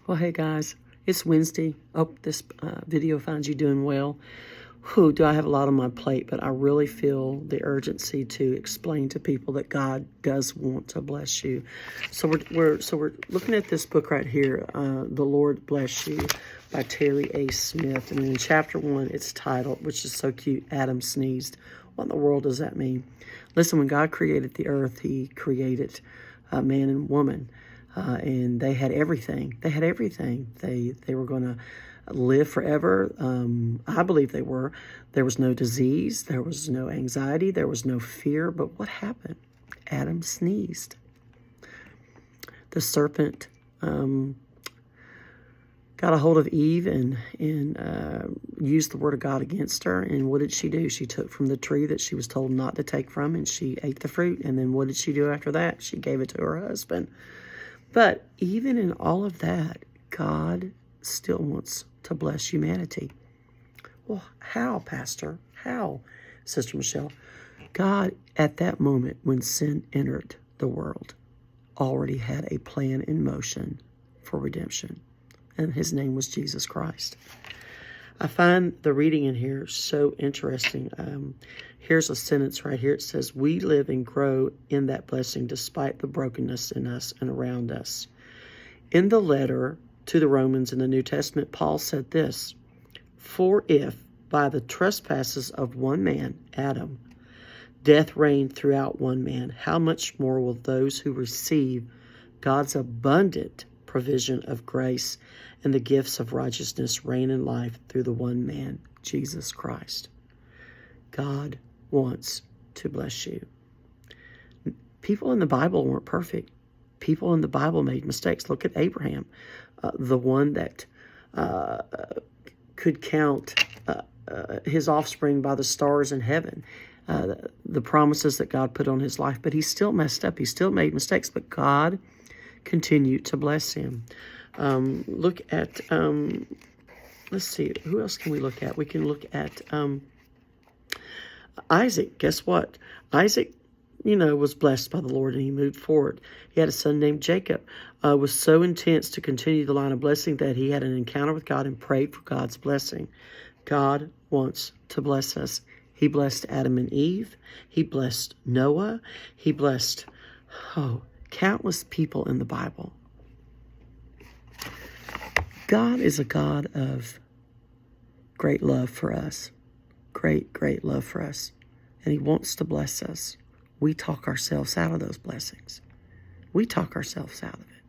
Well, hey guys, it's Wednesday. Hope this video finds you doing well. Whew, do I have a lot on my plate, but I really feel the urgency to explain to people that God does want to bless you. So we're looking at this book right here, The Lord Bless You by Terry A. Smith. And in chapter 1, it's titled, which is so cute, Adam Sneezed. What in the world does that mean? Listen, when God created the earth, he created man and woman. And they had everything. They had everything. They were going to live forever. I believe they were. There was no disease. There was no anxiety. There was no fear. But what happened? Adam sneezed. The serpent got a hold of Eve and used the word of God against her. And what did she do? She took from the tree that she was told not to take from, and she ate the fruit. And then what did she do after that? She gave it to her husband. But even in all of that, God still wants to bless humanity. Well, how, Pastor? How, Sister Michelle? God, at that moment when sin entered the world, already had a plan in motion for redemption. And his name was Jesus Christ. I find the reading in here so interesting. Here's a sentence right here. It says, we live and grow in that blessing despite the brokenness in us and around us. In the letter to the Romans in the New Testament, Paul said this, for if by the trespasses of one man, Adam, death reigned throughout one man, how much more will those who receive God's abundant provision of grace and the gifts of righteousness reign in life through the one man, Jesus Christ. God wants to bless you. People in the Bible weren't perfect. People in the Bible made mistakes. Look at Abraham, the one that could count his offspring by the stars in heaven, the promises that God put on his life. But he still messed up. He still made mistakes, but God continued to bless him. Look at, let's see, who else can we look at? We can look at Isaac. Guess what? Isaac, was blessed by the Lord and he moved forward. He had a son named Jacob. Was so intense to continue the line of blessing that he had an encounter with God and prayed for God's blessing. God wants to bless us. He blessed Adam and Eve. He blessed Noah. He blessed, countless people in the Bible. God is a God of great love for us. Great, great love for us. And he wants to bless us. We talk ourselves out of those blessings. We talk ourselves out of it.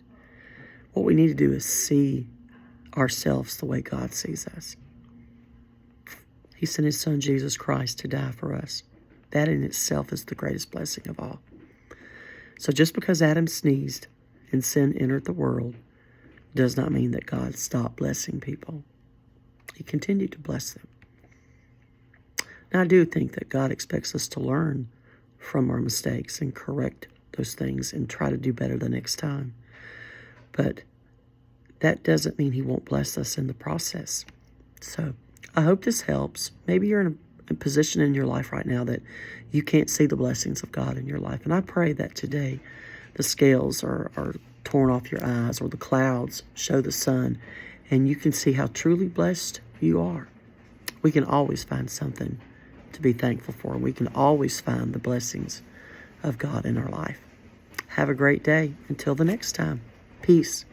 What we need to do is see ourselves the way God sees us. He sent his son, Jesus Christ, to die for us. That in itself is the greatest blessing of all. So just because Adam sneezed and sin entered the world does not mean that God stopped blessing people. He continued to bless them. Now, I do think that God expects us to learn from our mistakes and correct those things and try to do better the next time. But that doesn't mean he won't bless us in the process. So I hope this helps. Maybe you're in a position in your life right now that you can't see the blessings of God in your life. And I pray that today the scales are torn off your eyes or the clouds show the sun and you can see how truly blessed you are. We can always find something to be thankful for. We can always find the blessings of God in our life. Have a great day. Until the next time. Peace.